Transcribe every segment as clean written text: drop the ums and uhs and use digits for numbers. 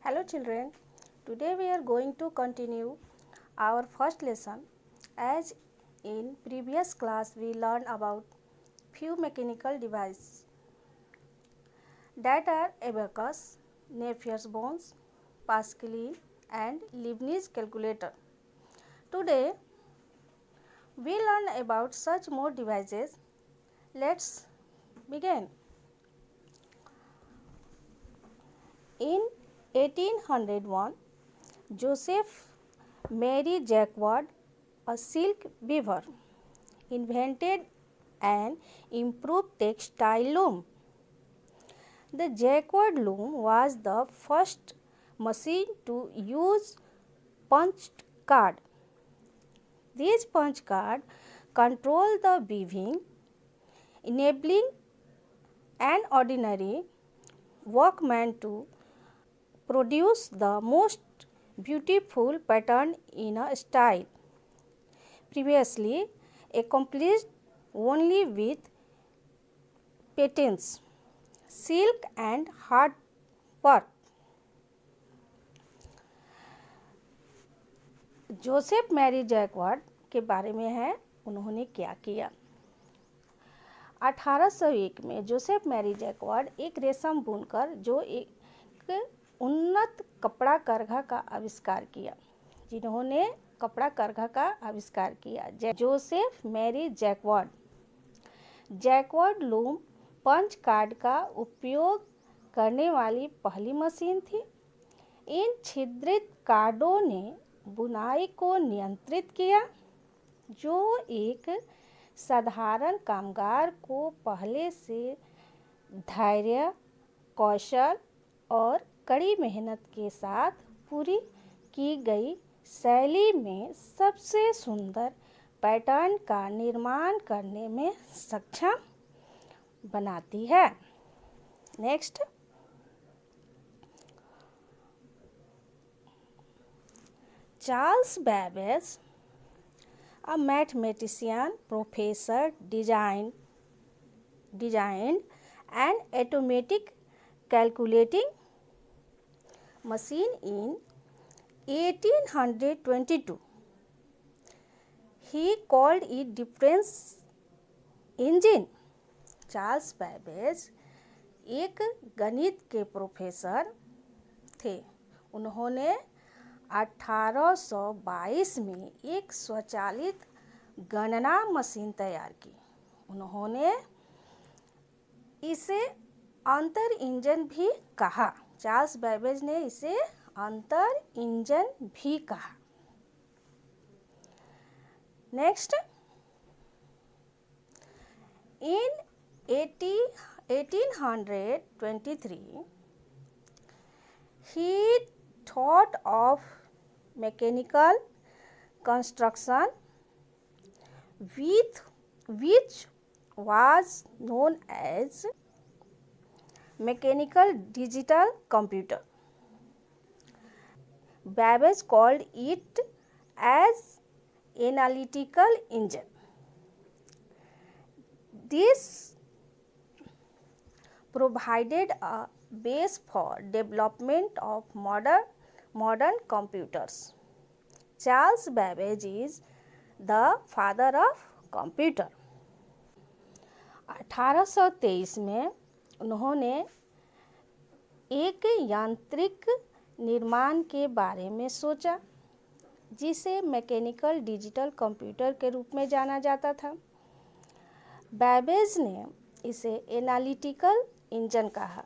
Hello children, today we are going to continue our first lesson. As in previous class we learned about few mechanical devices that are abacus, Napier bones, Pascaline and Leibniz calculator. Today we learn about such more devices. Let's begin. In 1801, Joseph Mary Jacquard, a silk weaver, invented an improved textile loom. The Jacquard loom was the first machine to use punched card. These punch cards control the weaving, enabling an ordinary workman to produce the most beautiful pattern in a style previously accomplished only with patterns, silk and hard work. Joseph Marie Jacquard के बारे में है, उन्होंने क्या किया। 1801 में Joseph Marie jacquard एक रेशम बुनकर जो एक उन्नत कपड़ा करघा का आविष्कार किया, जिन्होंने कपड़ा करघा का आविष्कार किया। Joseph Marie Jacquard loom punch card का उपयोग करने वाली पहली मशीन थी। इन छिद्रित कार्डों ने बुनाई को नियंत्रित किया, जो एक साधारण कामगार को पहले से धैर्य, कौशल और कड़ी मेहनत के साथ पूरी की गई शैली में सबसे सुंदर पैटर्न का निर्माण करने में सक्षम बनाती है। Next, Charles Babbage, a mathematician professor, designed an automatic calculating machine in 1822. He called it difference engine. Charles Babbage एक गणित के प्रोफेसर थे। उन्होंने 1822 में एक स्वचालित गणना मशीन तैयार की। उन्होंने इसे अंतर इंजन भी कहा। चार्ल्स बेबेज ने इसे अंतर इंजन भी कहा। Next, in 1823 he thought of mechanical construction which was known as mechanical digital computer. Babbage called it as analytical engine. This provided a base for development of modern computers. Charles Babbage is the father of computer. 1823 में उन्होंने एक यांत्रिक निर्माण के बारे में सोचा, जिसे मैकेनिकल डिजिटल कंप्यूटर के रूप में जाना जाता था। बैबेज ने इसे एनालिटिकल इंजन कहा।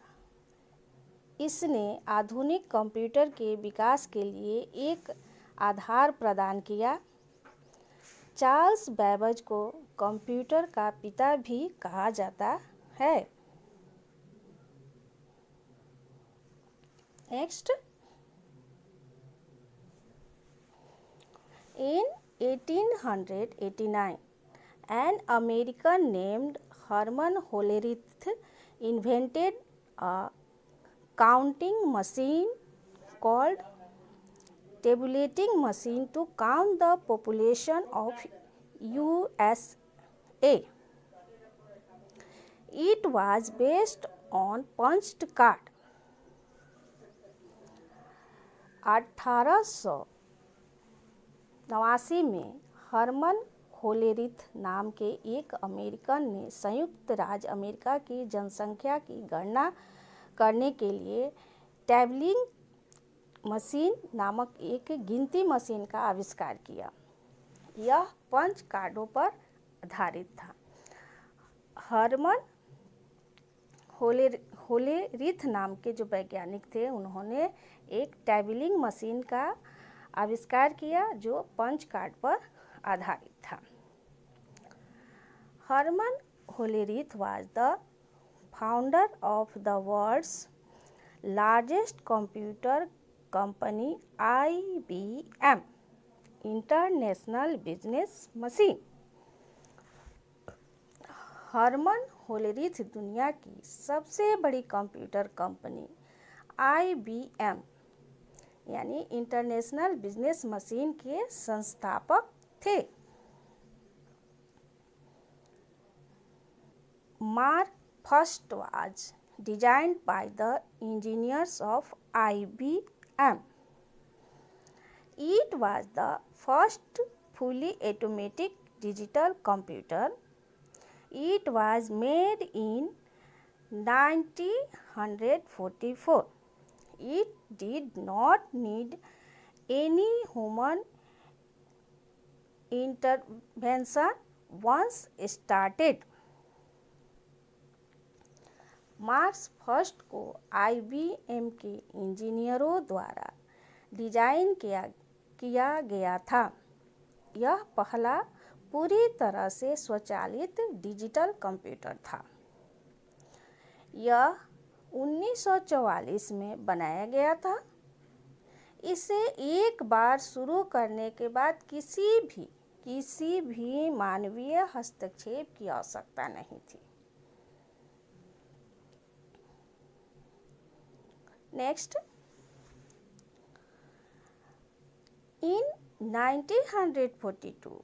इसने आधुनिक कंप्यूटर के विकास के लिए एक आधार प्रदान किया। चार्ल्स बैबेज को कंप्यूटर का पिता भी कहा जाता है। Next, in 1889, an American named Herman Hollerith invented a counting machine called tabulating machine to count the population of USA. It was based on punched card. 1889 में हर्मन होलेरिथ नाम के एक अमेरिकन ने संयुक्त राज्य अमेरिका की जनसंख्या की गणना करने के लिए टैबलिंग मशीन नामक एक गिनती मशीन का आविष्कार किया। यह 5 कार्डों पर आधारित था। हर्मन होलेरिथ नाम के जो वैज्ञानिक थे, उन्होंने एक टैबलिंग मशीन का आविष्कार किया जो 5 कार्ड पर आधारित था। Herman Hollerith was the founder of the world's largest computer company IBM International Business Machine। Herman Hollerith दुनिया की सबसे बड़ी कंप्यूटर कंपनी IBM यानी इंटरनेशनल बिजनेस मशीन के संस्थापक थे। Mark I was designed by the engineers of IBM. It was the first fully automatic digital computer. It was made in 1944. It did not need any human intervention once started. March first को IBM के इंजीनियरों द्वारा design किया गया था। यह पहला पूरी तरह से स्वचालित डिजिटल कंप्यूटर था। यह 1944 में बनाया गया था। इसे एक बार शुरू करने के बाद किसी भी मानवीय हस्तक्षेप की आवश्यकता नहीं थी। Next, in 1942,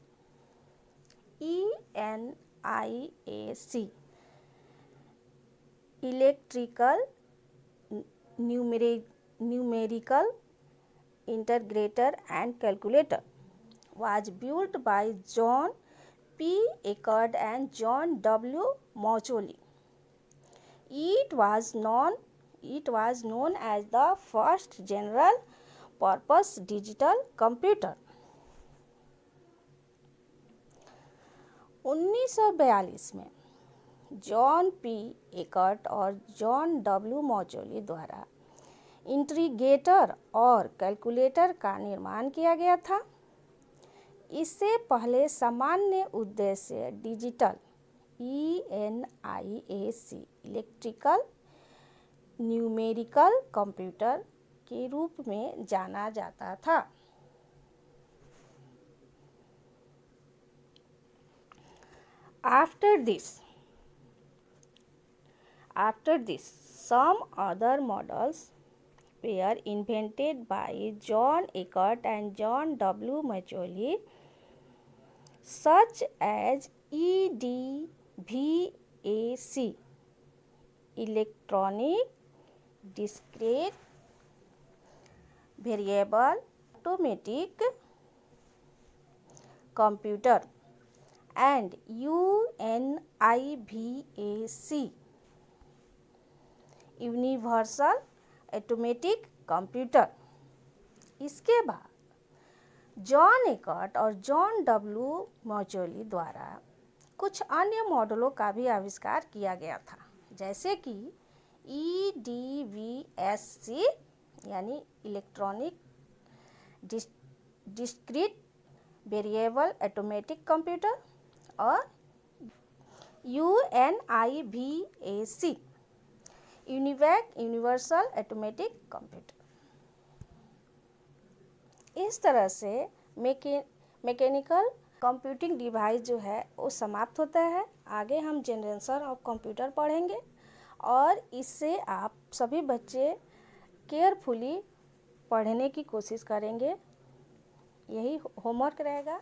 ENIAC, Electrical Numerical Integrator and Calculator, was built by John P. Eckert and John W. Moccoli. It was known as the first general purpose digital computer. 1942 में जॉन पी एकर्ट और John W मॉचोली द्वारा integrator और calculator का निर्माण किया गया था। इससे पहले सामान्य उद्देश्य digital ENIAC electrical numerical computer के रूप में जाना जाता था। After this, some other models were invented by John Eckert and John W. Moccoli, such as EDVAC, Electronic Discrete Variable Automatic Computer, and UNIVAC, Universal Automatic Computer। इसके बाद John Eckert और John W मॉचोली द्वारा कुछ अन्य मॉडलों का भी आविष्कार किया गया था, जैसे कि EDVSC यानी electronic discrete variable automatic computer और UNIVAC यूनिवर्सल ऑटोमेटिक कंप्यूटर। इस तरह से मैकेनिकल कंप्यूटिंग डिवाइस जो है वो समाप्त होता है। आगे हम जनरेशन ऑफ कंप्यूटर पढ़ेंगे और इससे आप सभी बच्चे केयरफुली पढ़ने की कोशिश करेंगे। यही होमवर्क रहेगा।